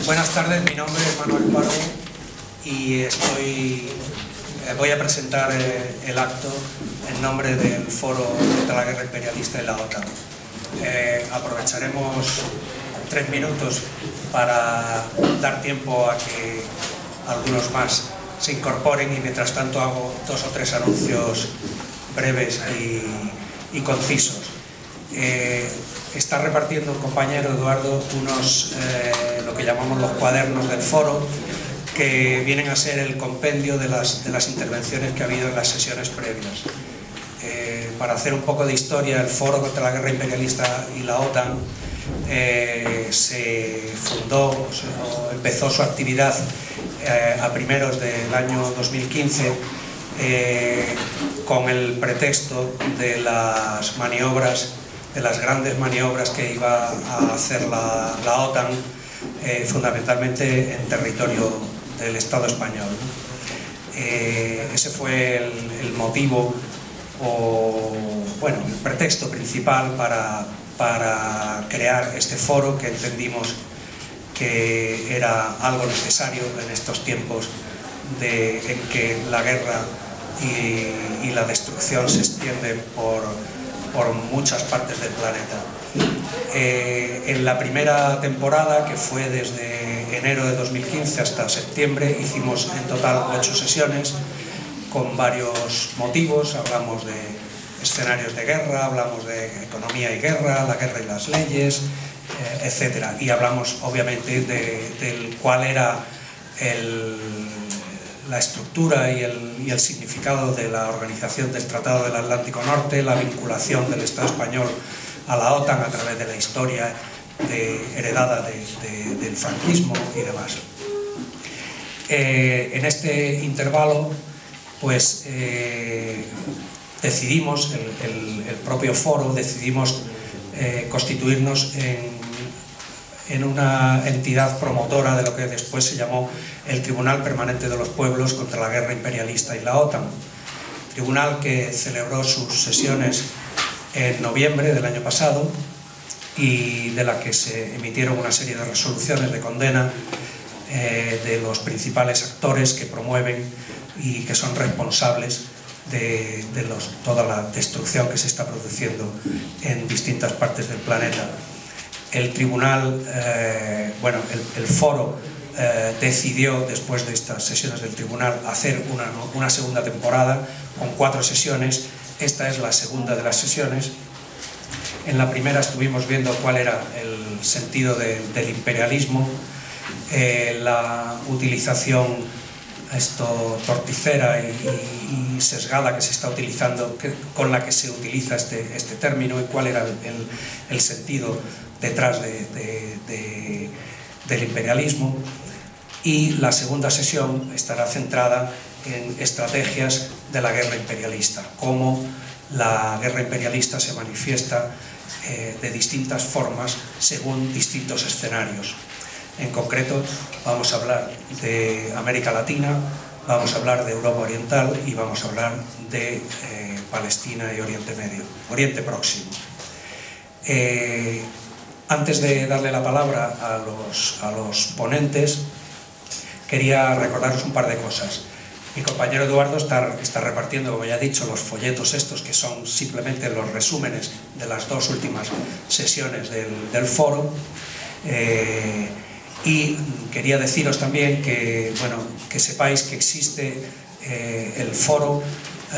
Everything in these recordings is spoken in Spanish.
Buenas tardes, mi nombre es Manuel Pardo y voy a presentar el acto en nombre del Foro contra la Guerra Imperialista y la OTAN. Aprovecharemos 3 minutos para dar tiempo a que algunos más se incorporen y mientras tanto hago 2 o 3 anuncios breves y concisos. Está repartiendo el compañero Eduardo lo que llamamos los cuadernos del foro, que vienen a ser el compendio de las intervenciones que ha habido en las sesiones previas. Para hacer un poco de historia, el Foro contra la Guerra Imperialista y la OTAN se fundó, o empezó su actividad a primeros del año 2015 con el pretexto de las maniobras, de las grandes maniobras que iba a hacer la OTAN, fundamentalmente en territorio del Estado español. Ese fue el motivo, el pretexto principal para crear este foro, que entendimos que era algo necesario en estos tiempos en que la guerra y la destrucción se extienden por muchas partes del planeta. En la primera temporada, que fue desde enero de 2015 hasta septiembre, hicimos en total 8 sesiones con varios motivos. Hablamos de escenarios de guerra, hablamos de economía y guerra, la guerra y las leyes, etc. Y hablamos obviamente de cuál era la estructura y el significado de la organización del Tratado del Atlántico Norte, la vinculación del Estado español a la OTAN a través de la historia heredada del franquismo y demás. En este intervalo, pues decidimos, el propio foro, decidimos constituirnos en una entidad promotora de lo que después se llamó el Tribunal Permanente de los Pueblos contra la Guerra Imperialista y la OTAN. Tribunal que celebró sus sesiones en noviembre del año pasado y de la que se emitieron una serie de resoluciones de condena de los principales actores que promueven y que son responsables de toda la destrucción que se está produciendo en distintas partes del planeta. El tribunal, el foro decidió, después de estas sesiones del tribunal, hacer una segunda temporada con 4 sesiones. Esta es la segunda de las sesiones. En la primera estuvimos viendo cuál era el sentido del imperialismo, la utilización torticera y sesgada que se está utilizando, con la que se utiliza este término, y cuál era el sentido detrás del imperialismo. Y la segunda sesión estará centrada en estrategias de la guerra imperialista, cómo la guerra imperialista se manifiesta de distintas formas según distintos escenarios. En concreto, vamos a hablar de América Latina, vamos a hablar de Europa Oriental y vamos a hablar de Palestina y Oriente Medio, Oriente Próximo. Antes de darle la palabra a los ponentes, quería recordaros un par de cosas. Mi compañero Eduardo está repartiendo, como ya he dicho, los folletos estos, que son simplemente los resúmenes de las 2 últimas sesiones del foro. Y quería deciros también que sepáis que existe el foro,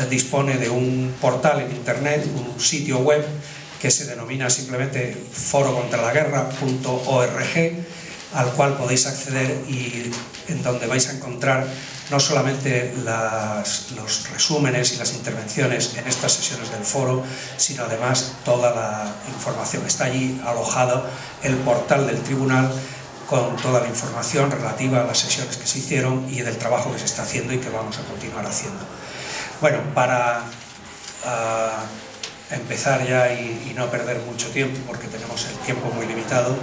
dispone de un portal en internet, un sitio web que se denomina simplemente forocontralaguerra.org, al cual podéis acceder y en donde vais a encontrar no solamente los resúmenes y las intervenciones en estas sesiones del foro, sino además toda la información. Está allí alojado el portal del tribunal con toda la información relativa a las sesiones que se hicieron y del trabajo que se está haciendo y que vamos a continuar haciendo. Bueno, para empezar ya y no perder mucho tiempo, porque tenemos el tiempo muy limitado,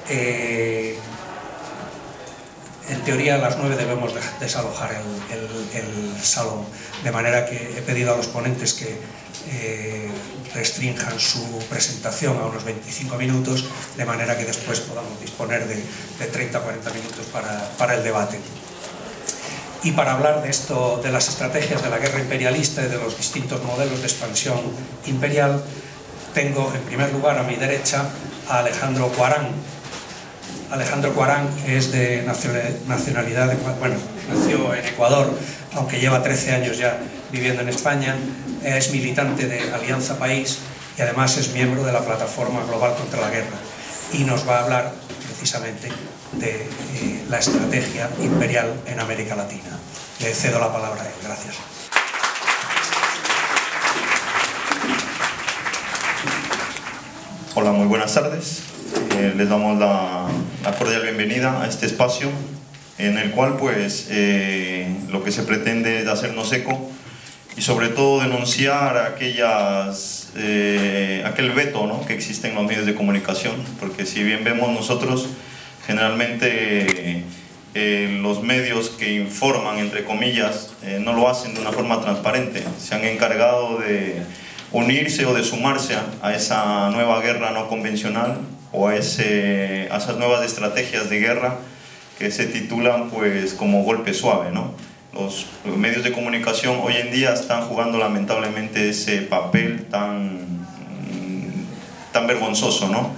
en teoría a las 9 debemos desalojar el salón, de manera que he pedido a los ponentes que restrinjan su presentación a unos 25 minutos, de manera que después podamos disponer de 30 o 40 minutos para el debate. Y para hablar de esto, de las estrategias de la guerra imperialista y de los distintos modelos de expansión imperial, tengo en primer lugar a mi derecha a Alejandro Cuarán. Alejandro Cuarán es de nacionalidad, bueno, nació en Ecuador, aunque lleva 13 años ya viviendo en España, es militante de Alianza País y además es miembro de la Plataforma Global contra la Guerra, y nos va a hablar precisamente de la estrategia imperial en América Latina. Le cedo la palabra a él. Gracias. Hola, muy buenas tardes. Les damos la cordial bienvenida a este espacio en el cual pues lo que se pretende es hacernos eco y sobre todo denunciar aquel veto, ¿no?, que existe en los medios de comunicación, porque si bien vemos nosotros generalmente los medios que informan, entre comillas, no lo hacen de una forma transparente, se han encargado de unirse o de sumarse a esa nueva guerra no convencional o a esas nuevas estrategias de guerra que se titulan pues como golpe suave, ¿no? Los medios de comunicación hoy en día están jugando lamentablemente ese papel tan vergonzoso, ¿no?,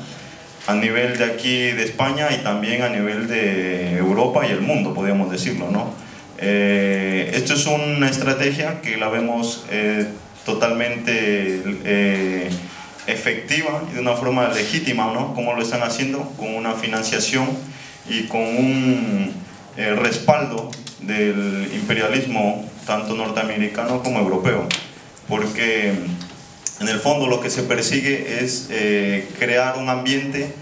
a nivel de aquí de España y también a nivel de Europa y el mundo, podríamos decirlo, ¿no? Esto es una estrategia que la vemos totalmente efectiva y de una forma legítima, ¿no?, como lo están haciendo, con una financiación y con un respaldo del imperialismo tanto norteamericano como europeo, porque en el fondo lo que se persigue es crear un ambiente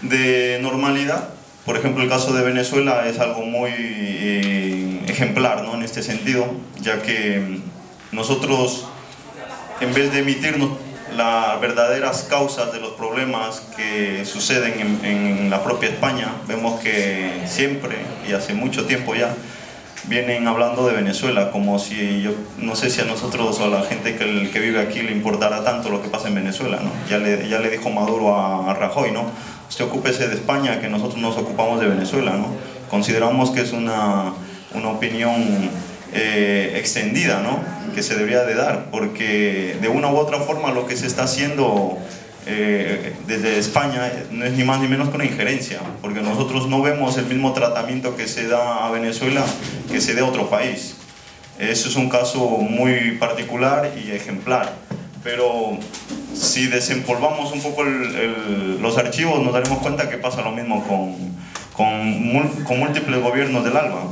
de normalidad. Por ejemplo, el caso de Venezuela es algo muy ejemplar, ¿no?, en este sentido, ya que nosotros, en vez de emitirnos las verdaderas causas de los problemas que suceden en la propia España, vemos que siempre, y hace mucho tiempo ya, vienen hablando de Venezuela, como si, yo no sé si a nosotros o a la gente que vive aquí le importara tanto lo que pasa en Venezuela, ¿no? Ya le dijo Maduro a Rajoy, ¿no?, usted ocúpese de España, que nosotros nos ocupamos de Venezuela, ¿no? Consideramos que es una opinión extendida, ¿no?, que se debería de dar, porque de una u otra forma lo que se está haciendo desde España no es ni más ni menos que una injerencia, porque nosotros no vemos el mismo tratamiento que se da a Venezuela que se dé a otro país. Eso es un caso muy particular y ejemplar, pero si desempolvamos un poco los archivos nos daremos cuenta que pasa lo mismo con múltiples gobiernos del ALBA.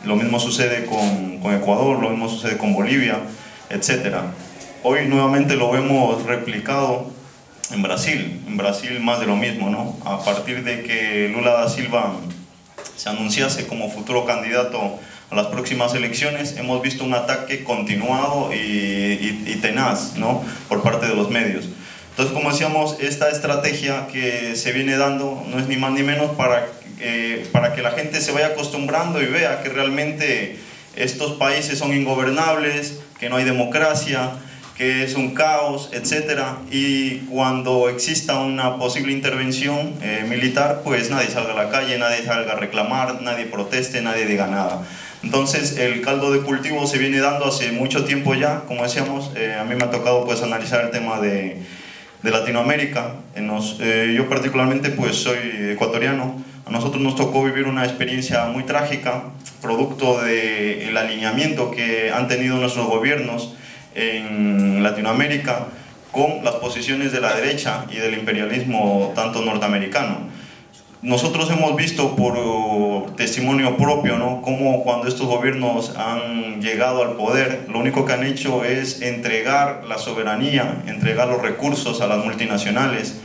Lo mismo sucede con Ecuador, lo mismo sucede con Bolivia, etc. Hoy nuevamente lo vemos replicado en Brasil más de lo mismo, ¿no? A partir de que Lula da Silva se anunciase como futuro candidato a las próximas elecciones, hemos visto un ataque continuado y tenaz, ¿no?, por parte de los medios. Entonces, como decíamos, esta estrategia que se viene dando no es ni más ni menos para que la gente se vaya acostumbrando y vea que realmente estos países son ingobernables, que no hay democracia, que es un caos, etc. Y cuando exista una posible intervención militar, pues nadie salga a la calle, nadie salga a reclamar, nadie proteste, nadie diga nada. Entonces el caldo de cultivo se viene dando hace mucho tiempo ya, como decíamos. A mí me ha tocado pues analizar el tema de Latinoamérica. Yo particularmente pues soy ecuatoriano. A nosotros nos tocó vivir una experiencia muy trágica, producto del alineamiento que han tenido nuestros gobiernos en Latinoamérica con las posiciones de la derecha y del imperialismo tanto norteamericano. Nosotros hemos visto por testimonio propio, ¿no?, cómo cuando estos gobiernos han llegado al poder, lo único que han hecho es entregar la soberanía, entregar los recursos a las multinacionales,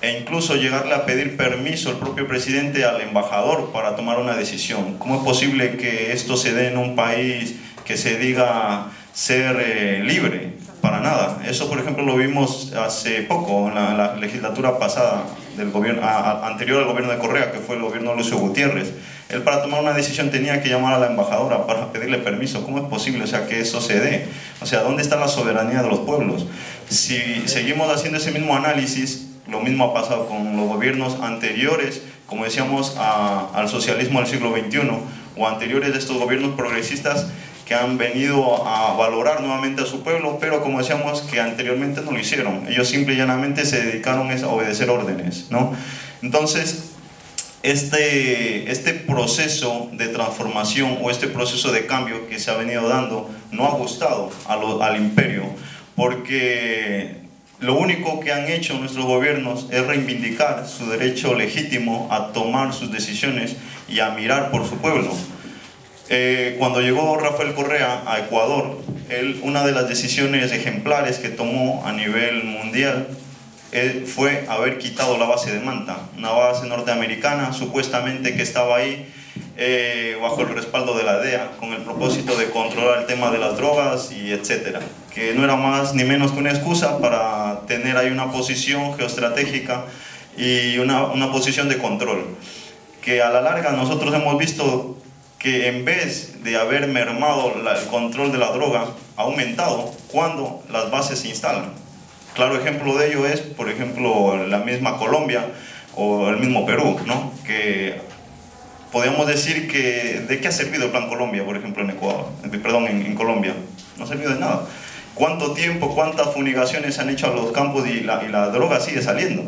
e incluso llegarle a pedir permiso al propio presidente al embajador para tomar una decisión. ¿Cómo es posible que esto se dé en un país que se diga ser libre? para nada. Eso, por ejemplo, lo vimos hace poco, en la legislatura pasada, del gobierno, anterior al gobierno de Correa, que fue el gobierno de Lucio Gutiérrez. Él, para tomar una decisión, tenía que llamar a la embajadora para pedirle permiso. ¿Cómo es posible, o sea, que eso se dé? O sea, ¿dónde está la soberanía de los pueblos? Si seguimos haciendo ese mismo análisis, lo mismo ha pasado con los gobiernos anteriores, como decíamos, al socialismo del siglo XXI, o anteriores de estos gobiernos progresistas que han venido a valorar nuevamente a su pueblo, pero como decíamos, que anteriormente no lo hicieron. Ellos simple y llanamente se dedicaron a obedecer órdenes, ¿no? Entonces, este proceso de transformación o este proceso de cambio que se ha venido dando no ha gustado al imperio, porque lo único que han hecho nuestros gobiernos es reivindicar su derecho legítimo a tomar sus decisiones y a mirar por su pueblo. Cuando llegó Rafael Correa a Ecuador, una de las decisiones ejemplares que tomó a nivel mundial fue haber quitado la base de Manta, una base norteamericana supuestamente que estaba ahí bajo el respaldo de la DEA, con el propósito de controlar el tema de las drogas y etcétera, que no era más ni menos que una excusa para tener ahí una posición geoestratégica y una posición de control, que a la larga nosotros hemos visto que en vez de haber mermado el control de la droga, ha aumentado cuando las bases se instalan. Claro ejemplo de ello es, por ejemplo, la misma Colombia o el mismo Perú, ¿no? Que podríamos decir que ¿de qué ha servido el Plan Colombia, por ejemplo, en Colombia? No ha servido de nada. ¿Cuánto tiempo, cuántas fumigaciones han hecho a los campos y la droga sigue saliendo?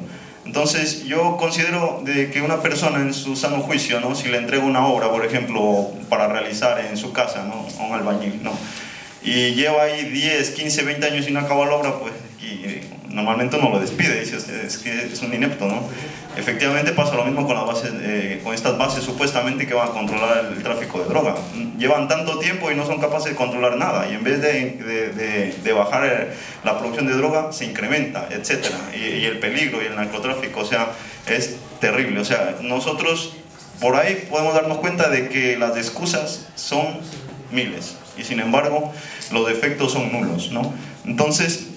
Entonces, yo considero de que una persona en su sano juicio, ¿no? Si le entrega una obra, por ejemplo, para realizar en su casa, ¿no? A un albañil, ¿no? Y lleva ahí 10, 15, 20 años sin acabar la obra, pues normalmente uno lo despide, dice, es que es un inepto, ¿no? Efectivamente pasa lo mismo con las bases, con estas bases supuestamente que van a controlar el tráfico de droga. Llevan tanto tiempo y no son capaces de controlar nada, y en vez de bajar la producción de droga, se incrementa, etc. Y el peligro y el narcotráfico, o sea, es terrible. O sea, nosotros por ahí podemos darnos cuenta de que las excusas son miles, y sin embargo los defectos son nulos, ¿no? Entonces,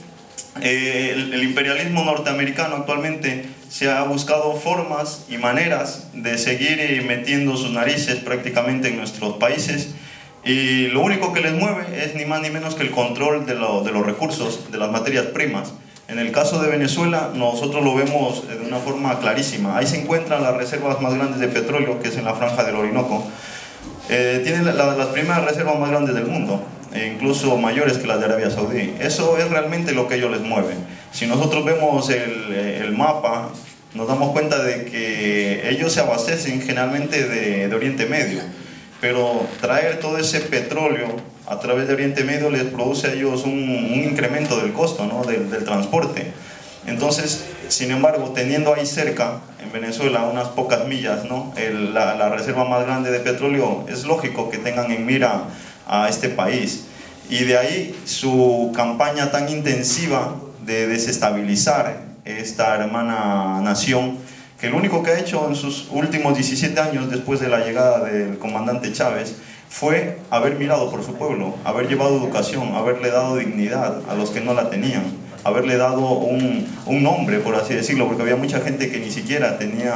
el imperialismo norteamericano actualmente se ha buscado formas y maneras de seguir metiendo sus narices prácticamente en nuestros países, y lo único que les mueve es ni más ni menos que el control de los recursos, de las materias primas. En el caso de Venezuela nosotros lo vemos de una forma clarísima. Ahí se encuentran las reservas más grandes de petróleo, que es en la franja del Orinoco. Tienen las primeras reservas más grandes del mundo, incluso mayores que las de Arabia Saudí. Eso es realmente lo que ellos les mueve. Si nosotros vemos el mapa, nos damos cuenta de que ellos se abastecen generalmente de Oriente Medio, pero traer todo ese petróleo a través de Oriente Medio les produce a ellos un incremento del costo, ¿no? del transporte. Entonces, sin embargo, teniendo ahí cerca, en Venezuela, unas pocas millas, ¿no? la reserva más grande de petróleo, es lógico que tengan en mira a este país. Y de ahí su campaña tan intensiva de desestabilizar esta hermana nación, que lo único que ha hecho en sus últimos 17 años, después de la llegada del comandante Chávez, fue haber mirado por su pueblo, haber llevado educación, haberle dado dignidad a los que no la tenían, haberle dado un nombre, por así decirlo, porque había mucha gente que ni siquiera tenía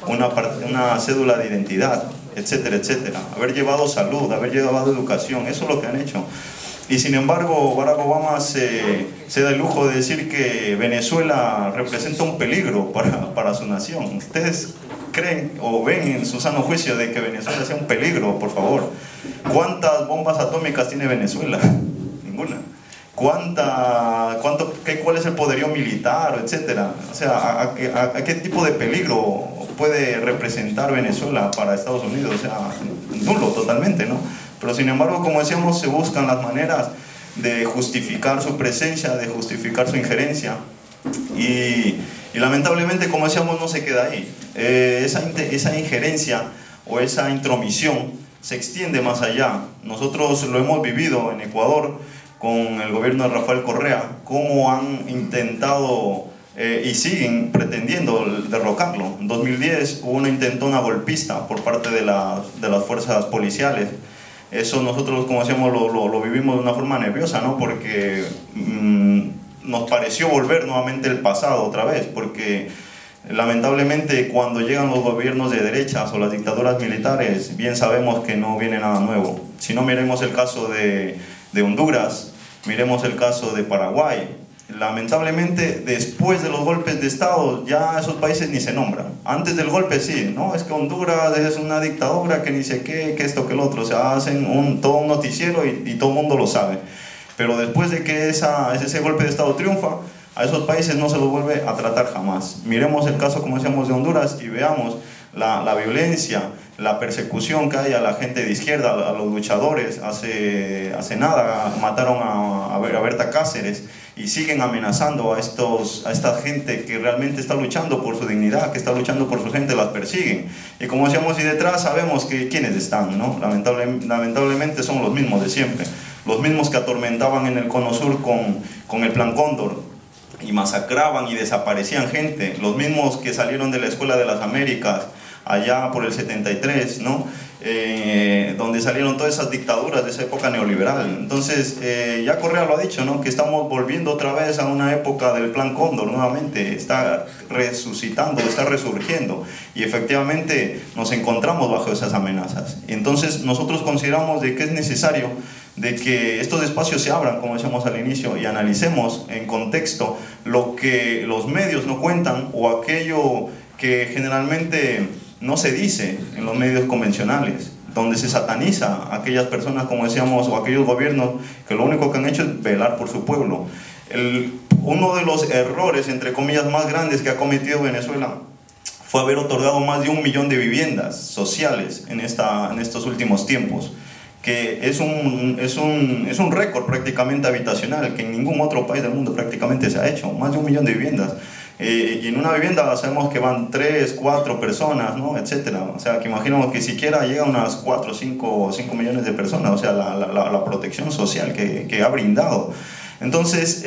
una cédula de identidad, etcétera, etcétera. Haber llevado salud, haber llevado educación, eso es lo que han hecho. Y sin embargo, Barack Obama se da el lujo de decir que Venezuela representa un peligro para su nación. ¿Ustedes creen o ven en su sano juicio de que Venezuela sea un peligro, por favor? ¿Cuántas bombas atómicas tiene Venezuela? Ninguna. ¿Cuál es el poderío militar, etcétera? O sea, ¿a qué tipo de peligro puede representar Venezuela para Estados Unidos? O sea, nulo totalmente, ¿no? Pero sin embargo, como decíamos, se buscan las maneras de justificar su presencia, de justificar su injerencia, y lamentablemente, como decíamos, no se queda ahí. Esa injerencia o esa intromisión se extiende más allá. Nosotros lo hemos vivido en Ecuador con el gobierno de Rafael Correa, cómo han intentado y siguen pretendiendo derrocarlo. En 2010 hubo una intentona golpista por parte de las fuerzas policiales, Eso nosotros, como decíamos, lo vivimos de una forma nerviosa, ¿no? Porque nos pareció volver nuevamente el pasado otra vez, porque lamentablemente cuando llegan los gobiernos de derechas o las dictaduras militares, bien sabemos que no viene nada nuevo. Si no, miremos el caso de Honduras, miremos el caso de Paraguay. Lamentablemente, después de los golpes de Estado, ya esos países ni se nombran. Antes del golpe sí, ¿no? Es que Honduras es una dictadura, que ni sé qué, que esto, que el otro. O sea, hacen todo un noticiero y todo el mundo lo sabe. Pero después de que ese golpe de Estado triunfa, a esos países no se los vuelve a tratar jamás. Miremos el caso, como decíamos, de Honduras y veamos la violencia, la persecución que hay a la gente de izquierda, a los luchadores. Hace nada mataron a Berta Cáceres y siguen amenazando a esta gente que realmente está luchando por su dignidad, que está luchando por su gente, las persiguen. Y como decíamos, y detrás sabemos que quiénes están, ¿no? Lamentablemente son los mismos de siempre, los mismos que atormentaban en el Cono Sur con el Plan Cóndor y masacraban y desaparecían gente, los mismos que salieron de la Escuela de las Américas allá por el 73, ¿no? Donde salieron todas esas dictaduras de esa época neoliberal. Entonces, ya Correa lo ha dicho, ¿no? Que estamos volviendo otra vez a una época del Plan Cóndor nuevamente, está resucitando, está resurgiendo, y efectivamente nos encontramos bajo esas amenazas. Entonces, nosotros consideramos de que es necesario de que estos espacios se abran, como decíamos al inicio, y analicemos en contexto lo que los medios no cuentan o aquello que generalmente no se dice en los medios convencionales, donde se sataniza a aquellas personas, como decíamos, o aquellos gobiernos que lo único que han hecho es velar por su pueblo. Uno de los errores, entre comillas, más grandes que ha cometido Venezuela fue haber otorgado más de 1 millón de viviendas sociales en estos últimos tiempos, que es un récord prácticamente habitacional que en ningún otro país del mundo prácticamente se ha hecho, más de 1 millón de viviendas. Y en una vivienda sabemos que van 3, 4 personas, ¿no? Etcétera. O sea, que imaginamos que siquiera llega a unas 4, 5 millones de personas, o sea, la protección social que ha brindado. Entonces,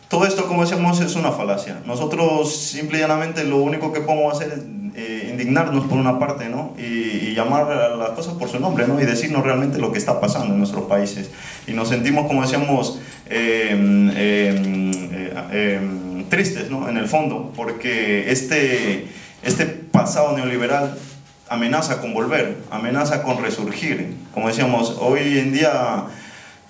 todo esto, como decíamos, es una falacia. Nosotros simple y llanamente lo único que podemos hacer es indignarnos por una parte, ¿no? Y llamar a las cosas por su nombre, ¿no? Y decirnos realmente lo que está pasando en nuestros países. Y nos sentimos, como decíamos, tristes, ¿no? En el fondo, porque este pasado neoliberal amenaza con volver, amenaza con resurgir. Como decíamos, hoy en día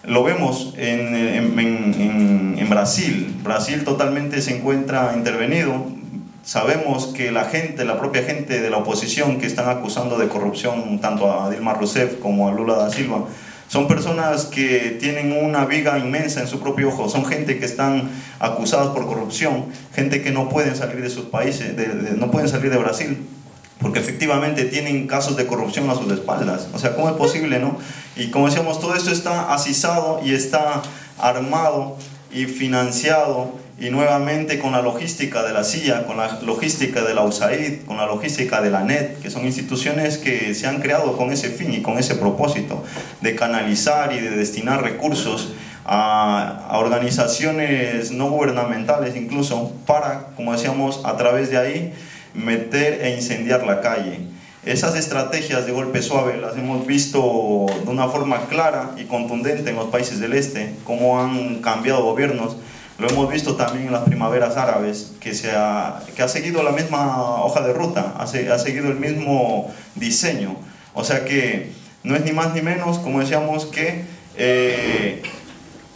lo vemos en Brasil. Brasil totalmente se encuentra intervenido. Sabemos que la propia gente de la oposición que están acusando de corrupción tanto a Dilma Rousseff como a Lula da Silva, son personas que tienen una viga inmensa en su propio ojo, son gente que están acusadas por corrupción, gente que no pueden salir de sus países, no pueden salir de Brasil, porque efectivamente tienen casos de corrupción a sus espaldas. O sea, ¿cómo es posible, no? Y como decíamos, todo esto está asizado y está armado y financiado, y nuevamente con la logística de la CIA, con la logística de la USAID, con la logística de la ANET, que son instituciones que se han creado con ese fin y con ese propósito, de canalizar y de destinar recursos a organizaciones no gubernamentales incluso, para, como decíamos, a través de ahí meter e incendiar la calle. Esas estrategias de golpe suave las hemos visto de una forma clara y contundente en los países del este, cómo han cambiado gobiernos. Lo hemos visto también en las primaveras árabes, que ha seguido la misma hoja de ruta, ha seguido el mismo diseño. O sea que no es ni más ni menos, como decíamos, que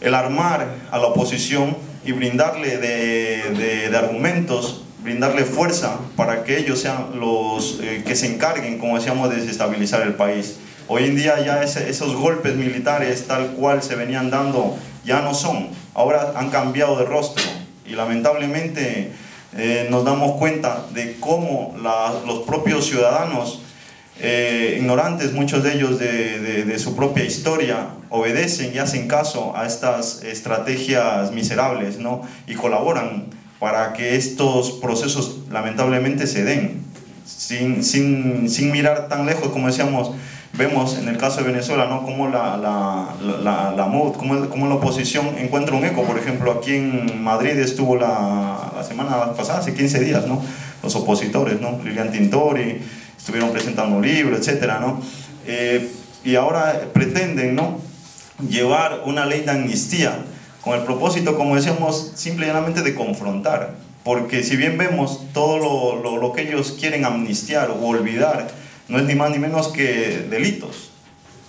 el armar a la oposición y brindarle de argumentos, brindarle fuerza para que ellos sean los que se encarguen, como decíamos, de desestabilizar el país. Hoy en día ya esos golpes militares tal cual se venían dando ya no son, ahora han cambiado de rostro, y lamentablemente nos damos cuenta de cómo los propios ciudadanos, ignorantes muchos de ellos de su propia historia, obedecen y hacen caso a estas estrategias miserables, ¿no? Y colaboran para que estos procesos lamentablemente se den, sin mirar tan lejos. Como decíamos, vemos en el caso de Venezuela, ¿no? Cómo la MUD, cómo la oposición encuentra un eco. Por ejemplo, aquí en Madrid estuvo la semana pasada, hace 15 días, ¿no? Los opositores, ¿no? Lilian Tintori, estuvieron presentando un libro, etcétera, ¿no? y ahora pretenden, ¿no?, llevar una ley de amnistía con el propósito, como decíamos, simple y llanamente de confrontar. Porque si bien vemos todo lo que ellos quieren amnistiar o olvidar, no es ni más ni menos que delitos.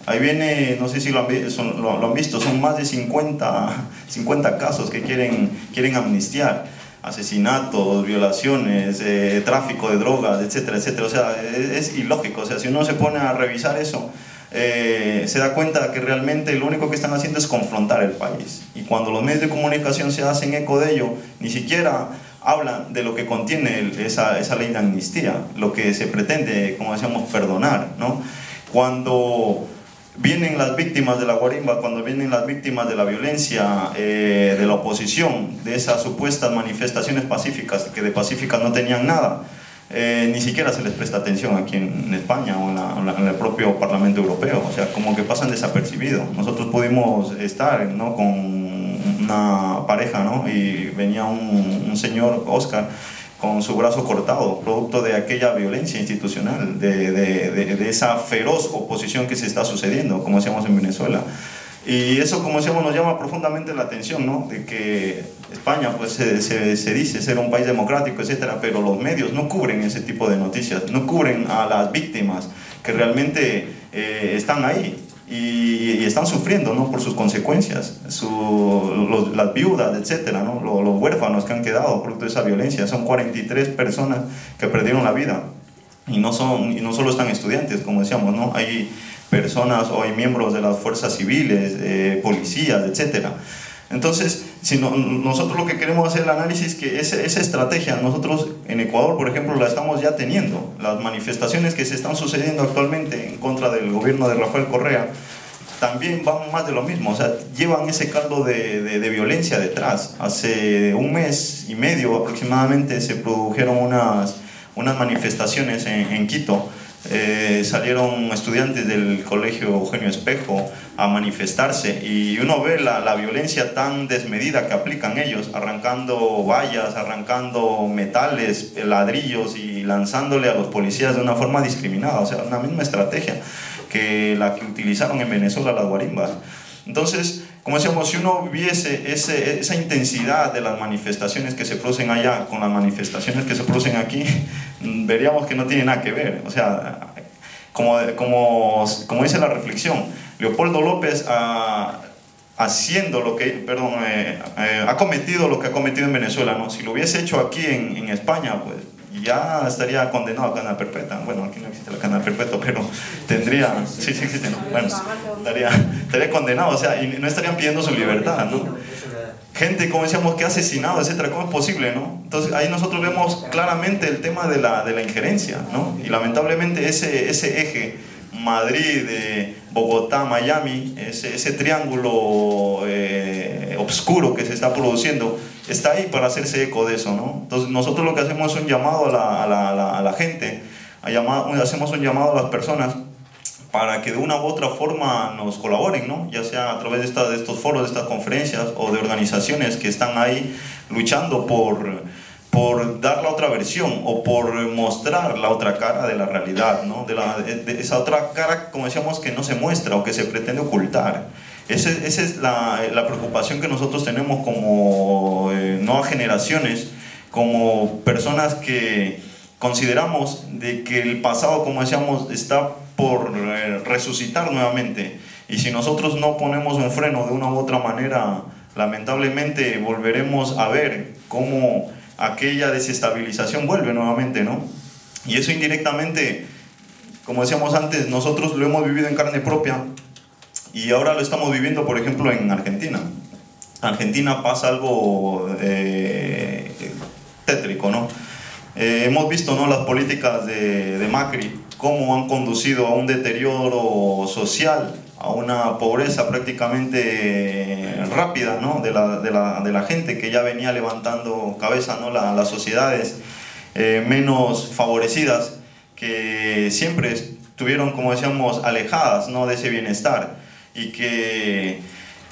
Ahí viene, no sé si lo han visto, son más de 50 casos que quieren amnistiar. Asesinatos, violaciones, tráfico de drogas, etcétera, etcétera. O sea, es ilógico. O sea, si uno se pone a revisar eso, se da cuenta que realmente lo único que están haciendo es confrontar el país. Y cuando los medios de comunicación se hacen eco de ello, ni siquiera hablan de lo que contiene esa ley de amnistía, lo que se pretende, como decíamos, perdonar, ¿no? Cuando vienen las víctimas de la guarimba, cuando vienen las víctimas de la violencia, de la oposición, de esas supuestas manifestaciones pacíficas, que de pacíficas no tenían nada, ni siquiera se les presta atención aquí en España o en el propio Parlamento Europeo. O sea, como que pasan desapercibidos. Nosotros pudimos estar, ¿no?, con una pareja, ¿no?, y venía un señor, Oscar, con su brazo cortado, producto de aquella violencia institucional, de esa feroz oposición que se está sucediendo, como decíamos, en Venezuela. Y eso, como decíamos, nos llama profundamente la atención, ¿no?, de que España, pues, se dice ser un país democrático, etcétera, pero los medios no cubren ese tipo de noticias, no cubren a las víctimas que realmente están ahí y están sufriendo, ¿no?, por sus consecuencias, las viudas, etcétera, ¿no?, los huérfanos que han quedado producto de esa violencia. Son 43 personas que perdieron la vida, y no solo están estudiantes, como decíamos, ¿no?, hay personas o hay miembros de las fuerzas civiles, policías, etcétera. Entonces, nosotros lo que queremos hacer el análisis, que esa estrategia nosotros en Ecuador, por ejemplo, la estamos ya teniendo. Las manifestaciones que se están sucediendo actualmente en contra del gobierno de Rafael Correa también van más de lo mismo. O sea, llevan ese caldo de violencia detrás. Hace un mes y medio aproximadamente se produjeron unas manifestaciones en Quito. Salieron estudiantes del colegio Eugenio Espejo a manifestarse, y uno ve la violencia tan desmedida que aplican ellos, arrancando vallas, arrancando metales, ladrillos, y lanzándole a los policías de una forma discriminada. O sea, una misma estrategia que la que utilizaron en Venezuela las guarimbas. Entonces, como decíamos, si uno viese esa intensidad de las manifestaciones que se producen allá con las manifestaciones que se producen aquí, veríamos que no tiene nada que ver. O sea, como dice la reflexión, Leopoldo López ha cometido lo que ha cometido en Venezuela, ¿no? Si lo hubiese hecho aquí en España, pues ya estaría condenado a cadena perpetua. Bueno, aquí no existe la cadena perpetua, pero tendría, sí existe, ¿no? Bueno, estaría condenado, o sea, y no estarían pidiendo su libertad, ¿no? Gente, como decíamos, que ha asesinado, etcétera. ¿Cómo es posible, no? Entonces ahí nosotros vemos claramente el tema de la injerencia, ¿no? Y lamentablemente ese eje Madrid, Bogotá, Miami, ese triángulo obscuro que se está produciendo, está ahí para hacerse eco de eso, ¿no? Entonces nosotros lo que hacemos es un llamado a la gente, hacemos un llamado a las personas para que de una u otra forma nos colaboren, ¿no? Ya sea a través de estos foros, de estas conferencias, o de organizaciones que están ahí luchando por dar la otra versión, o por mostrar la otra cara de la realidad, ¿no? De esa otra cara, como decíamos, que no se muestra o que se pretende ocultar. Esa es la preocupación que nosotros tenemos como nuevas generaciones, como personas que consideramos de que el pasado, como decíamos, está por resucitar nuevamente, y si nosotros no ponemos un freno de una u otra manera, lamentablemente volveremos a ver cómo aquella desestabilización vuelve nuevamente, ¿no? Y eso indirectamente, como decíamos antes, nosotros lo hemos vivido en carne propia, y ahora lo estamos viviendo, por ejemplo, en Argentina. Argentina pasa algo tétrico, ¿no? Hemos visto, ¿no?, las políticas de Macri, cómo han conducido a un deterioro social, a una pobreza prácticamente rápida, ¿no?, de la gente que ya venía levantando cabeza, ¿no?, las sociedades menos favorecidas, que siempre estuvieron, como decíamos, alejadas, ¿no?, de ese bienestar, y que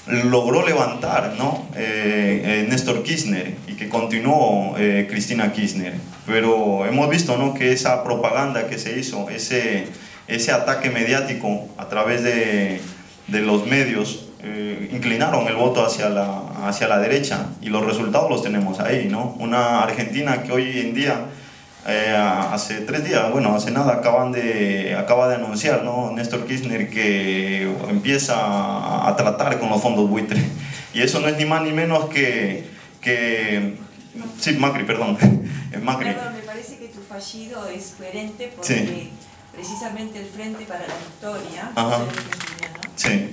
logró levantar, ¿no?, Néstor Kirchner, y que continuó Cristina Kirchner. Pero hemos visto, ¿no?, que esa propaganda que se hizo, ese ese ataque mediático a través de los medios inclinaron el voto hacia la derecha, y los resultados los tenemos ahí, ¿no? Una Argentina que hoy en día, hace 3 días, bueno, hace nada, acaba de anunciar, ¿no?, Néstor Kirchner, que empieza a tratar con los fondos buitre, y eso no es ni más ni menos que sí, Macri, perdón. Macri. Perdón, me parece que tu fallido es coherente porque sí, precisamente el Frente para la Victoria, sí,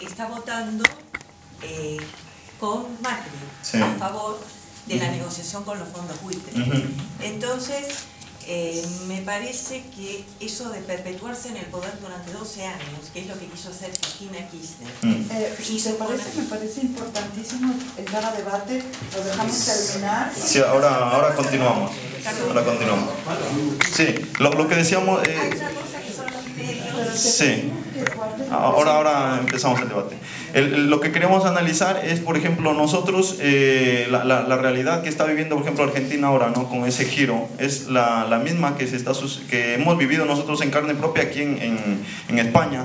está votando con Macri, sí, a favor de la negociación con los fondos buitre. Entonces, me parece que eso de perpetuarse en el poder durante 12 años, que es lo que quiso hacer Cristina Kirchner. Si te parece, me parece importantísimo entrar a debate, lo dejamos terminar. Sí, ahora continuamos. Ahora continuamos. Sí, lo que decíamos... Hay una cosa que son los medios. Sí. Ahora empezamos el debate. Lo que queremos analizar es, por ejemplo, nosotros, la realidad que está viviendo, por ejemplo, Argentina ahora, ¿no?, con ese giro, es la misma que hemos vivido nosotros en carne propia aquí en España,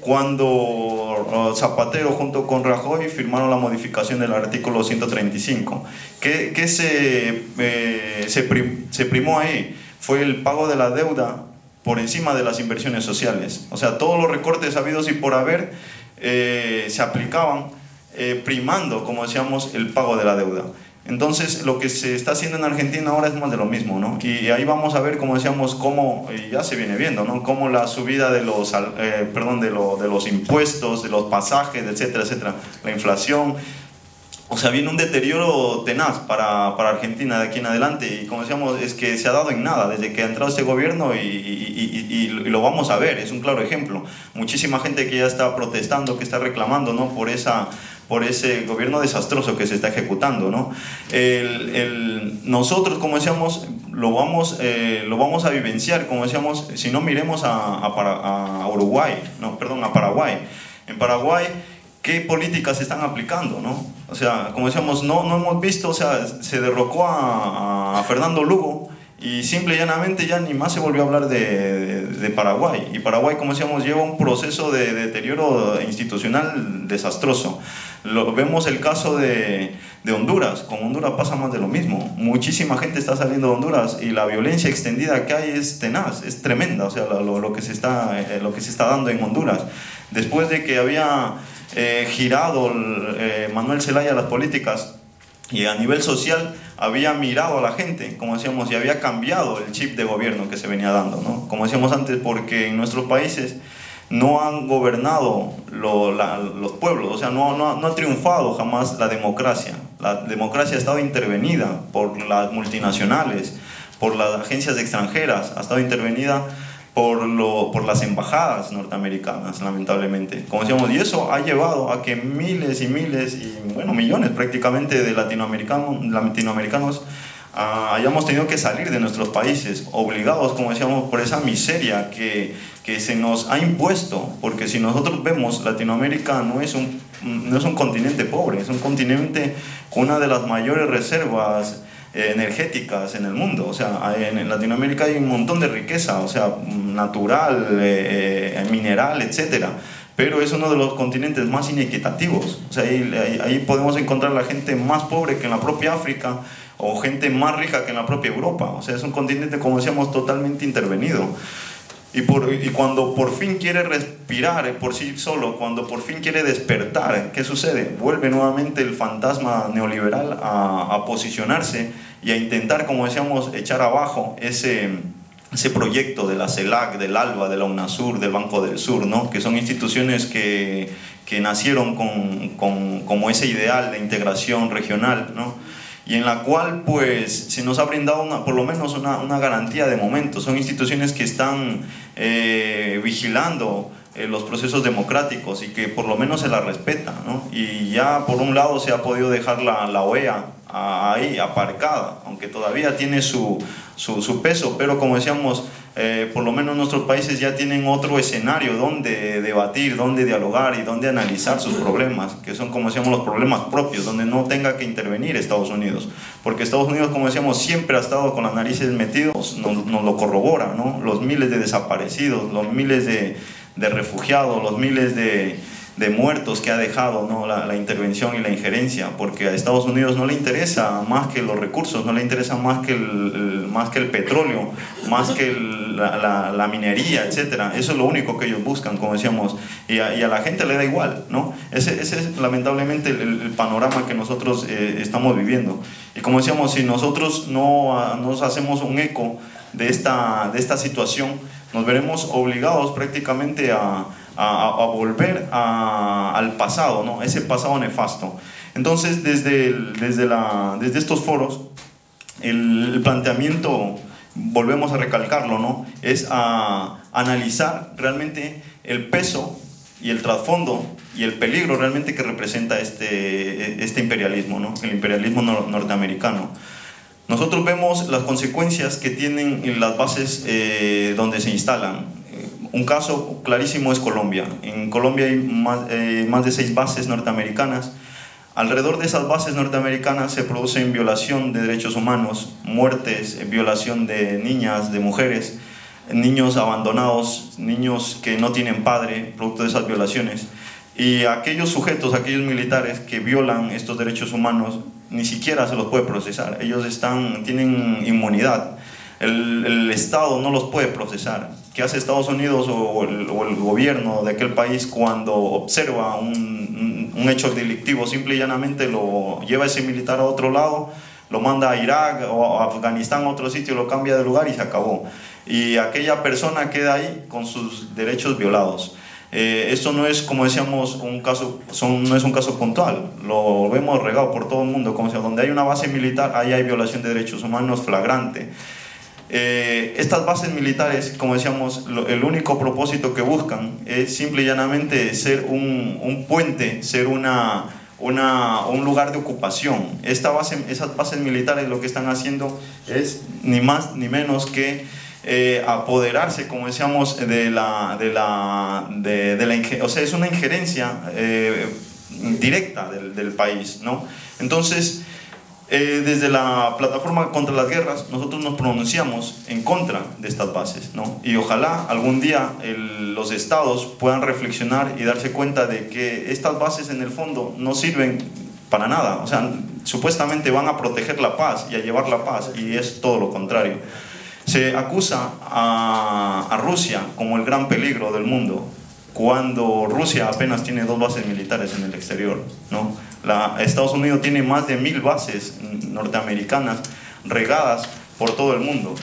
cuando Zapatero junto con Rajoy firmaron la modificación del artículo 135. ¿Qué se primó ahí? Fue el pago de la deuda por encima de las inversiones sociales. O sea, todos los recortes habidos y por haber se aplicaban primando, como decíamos, el pago de la deuda. Entonces, lo que se está haciendo en Argentina ahora es más de lo mismo, ¿no? Y ahí vamos a ver, como decíamos, cómo, y ya se viene viendo, ¿no?, cómo la subida de los impuestos, de los pasajes, etcétera, etcétera, la inflación. O sea, viene un deterioro tenaz para Argentina de aquí en adelante, y como decíamos, es que se ha dado en nada desde que ha entrado este gobierno, y lo vamos a ver, es un claro ejemplo. Muchísima gente que ya está protestando, que está reclamando, ¿no?, por ese gobierno desastroso que se está ejecutando, ¿no? Nosotros, como decíamos, lo vamos a vivenciar, como decíamos, si no miremos a Uruguay, no, perdón, a Paraguay. En Paraguay, ¿qué políticas se están aplicando, no? O sea, como decíamos, no hemos visto, o sea, se derrocó a Fernando Lugo, y simple y llanamente ya ni más se volvió a hablar de Paraguay. Y Paraguay, como decíamos, lleva un proceso de deterioro institucional desastroso. Vemos el caso de Honduras. Con Honduras pasa más de lo mismo. Muchísima gente está saliendo de Honduras, y la violencia extendida que hay es tenaz, es tremenda. O sea, lo que se está dando en Honduras. Después de que había girado Manuel Zelaya las políticas, y a nivel social había mirado a la gente, como decíamos, y había cambiado el chip de gobierno que se venía dando, ¿no? Como decíamos antes, porque en nuestros países no han gobernado los pueblos, o sea, no ha triunfado jamás la democracia. La democracia ha estado intervenida por las multinacionales, por las agencias extranjeras, ha estado intervenida por las embajadas norteamericanas, lamentablemente. Como decíamos, y eso ha llevado a que miles y miles, y bueno, millones prácticamente de latinoamericanos hayamos tenido que salir de nuestros países, obligados, como decíamos, por esa miseria que se nos ha impuesto. Porque si nosotros vemos, Latinoamérica no es un continente pobre, es un continente con una de las mayores reservas energéticas en el mundo. O sea, en Latinoamérica hay un montón de riqueza, o sea, natural, mineral, etcétera, pero es uno de los continentes más inequitativos. O sea, ahí podemos encontrar la gente más pobre que en la propia África, o gente más rica que en la propia Europa. O sea, es un continente, como decíamos, totalmente intervenido. Y cuando por fin quiere respirar por sí solo, cuando por fin quiere despertar, ¿qué sucede? Vuelve nuevamente el fantasma neoliberal a posicionarse y a intentar, como decíamos, echar abajo ese proyecto de la CELAC, del ALBA, de la UNASUR, del Banco del Sur, ¿no? Que son instituciones que nacieron como ese ideal de integración regional, ¿no? Y en la cual pues se nos ha brindado por lo menos una garantía de momento. Son instituciones que están vigilando los procesos democráticos, y que por lo menos se la respeta, ¿no? Y ya por un lado se ha podido dejar la OEA ahí aparcada, aunque todavía tiene su peso, pero como decíamos, por lo menos nuestros países ya tienen otro escenario donde debatir, donde dialogar y donde analizar sus problemas, que son, como decíamos, los problemas propios, donde no tenga que intervenir Estados Unidos, porque Estados Unidos, como decíamos, siempre ha estado con las narices metidos, nos lo corrobora, ¿no? Los miles de desaparecidos, los miles de refugiados, los miles de muertos que ha dejado, ¿no? la intervención y la injerencia, porque a Estados Unidos no le interesa más que los recursos, no le interesa más que el petróleo, más que la minería, etc. Eso es lo único que ellos buscan, como decíamos, y a la gente le da igual, ¿no? Ese es lamentablemente el panorama que nosotros estamos viviendo. Y como decíamos, si nosotros no nos hacemos un eco de esta situación, nos veremos obligados prácticamente a volver al pasado, ¿no? Ese pasado nefasto. Entonces, desde estos foros, el planteamiento, volvemos a recalcarlo, ¿no? Es a analizar realmente el peso y el trasfondo y el peligro realmente que representa este imperialismo, ¿no? El imperialismo norteamericano. Nosotros vemos las consecuencias que tienen en las bases donde se instalan. Un caso clarísimo es Colombia. En Colombia hay más de 6 bases norteamericanas. Alrededor de esas bases norteamericanas se producen violación de derechos humanos, muertes, violación de niñas, de mujeres, niños abandonados, niños que no tienen padre, producto de esas violaciones. Y aquellos sujetos, aquellos militares que violan estos derechos humanos, ni siquiera se los puede procesar. Ellos tienen inmunidad. El Estado no los puede procesar. ¿Qué hace Estados Unidos o el gobierno de aquel país cuando observa un hecho delictivo? Simple y llanamente lo lleva ese militar a otro lado, lo manda a Irak o a Afganistán, a otro sitio, lo cambia de lugar y se acabó. Y aquella persona queda ahí con sus derechos violados. Esto no es, como decíamos, no es un caso puntual, lo vemos regado por todo el mundo, como sea, donde hay una base militar, ahí hay violación de derechos humanos flagrante. Estas bases militares, como decíamos, el único propósito que buscan es simple y llanamente ser un puente, ser un lugar de ocupación. Esas bases militares lo que están haciendo es ni más ni menos que apoderarse, como decíamos, o sea, es una injerencia directa del país, ¿no? Entonces, desde la plataforma contra las guerras, nosotros nos pronunciamos en contra de estas bases, ¿no? Y ojalá algún día los estados puedan reflexionar y darse cuenta de que estas bases en el fondo no sirven para nada. O sea, supuestamente van a proteger la paz y a llevar la paz, y es todo lo contrario. Se acusa a Rusia como el gran peligro del mundo, cuando Rusia apenas tiene 2 bases militares en el exterior, ¿no? Estados Unidos tiene más de 1000 bases norteamericanas regadas por todo el mundo.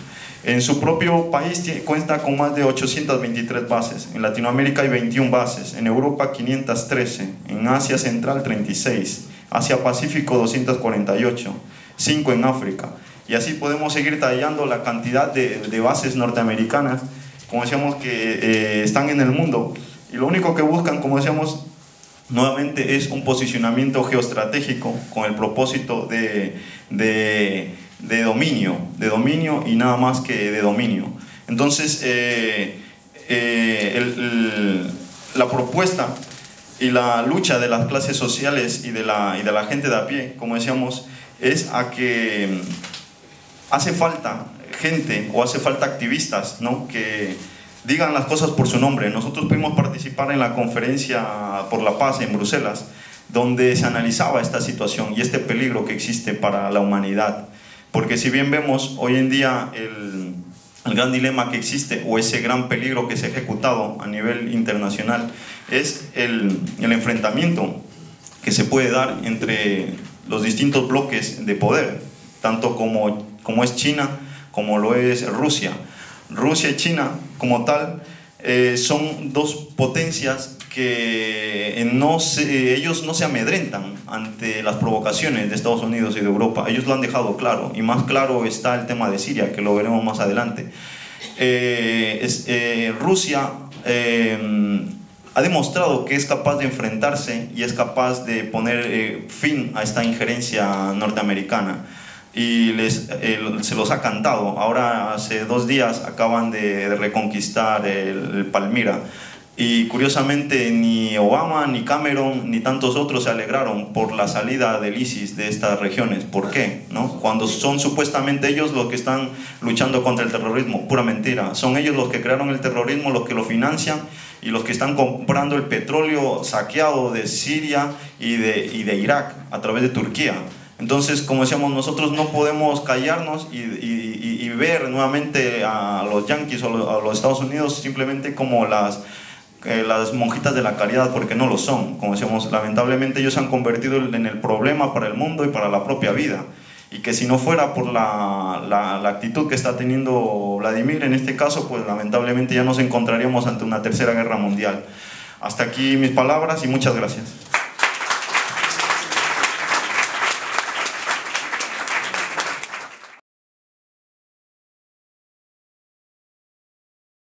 En su propio país cuenta con más de 823 bases. En Latinoamérica hay 21 bases, en Europa 513, en Asia Central 36, Asia Pacífico 248, 5 en África. Y así podemos seguir detallando la cantidad de bases norteamericanas, como decíamos, que están en el mundo. Y lo único que buscan, como decíamos, nuevamente es un posicionamiento geoestratégico con el propósito de dominio y nada más que de dominio. Entonces, la propuesta y la lucha de las clases sociales y de la gente de a pie, como decíamos, es a que hace falta gente o hace falta activistas, ¿no?, que digan las cosas por su nombre. Nosotros pudimos participar en la conferencia por la paz en Bruselas, donde se analizaba esta situación y este peligro que existe para la humanidad. Porque si bien vemos hoy en día el gran dilema que existe, o ese gran peligro que se ha ejecutado a nivel internacional, es el enfrentamiento que se puede dar entre los distintos bloques de poder, tanto como es China, como lo es Rusia. Rusia y China, como tal, son 2 potencias que ellos no se amedrentan ante las provocaciones de Estados Unidos y de Europa. Ellos lo han dejado claro, y más claro está el tema de Siria, que lo veremos más adelante. Rusia ha demostrado que es capaz de enfrentarse y es capaz de poner fin a esta injerencia norteamericana. y se los ha cantado. Ahora hace 2 días acaban de reconquistar el Palmira. Y curiosamente ni Obama, ni Cameron, ni tantos otros se alegraron por la salida del ISIS de estas regiones. ¿Por qué? ¿No? Cuando son supuestamente ellos los que están luchando contra el terrorismo. Pura mentira. Son ellos los que crearon el terrorismo, los que lo financian y los que están comprando el petróleo saqueado de Siria y de Irak a través de Turquía. Entonces, como decíamos, nosotros no podemos callarnos y ver nuevamente a los yanquis o a los Estados Unidos simplemente como las monjitas de la caridad, porque no lo son. Como decíamos, lamentablemente ellos se han convertido en el problema para el mundo y para la propia vida, y que si no fuera por la actitud que está teniendo Vladimir en este caso, pues lamentablemente ya nos encontraríamos ante una tercera guerra mundial. Hasta aquí mis palabras y muchas gracias.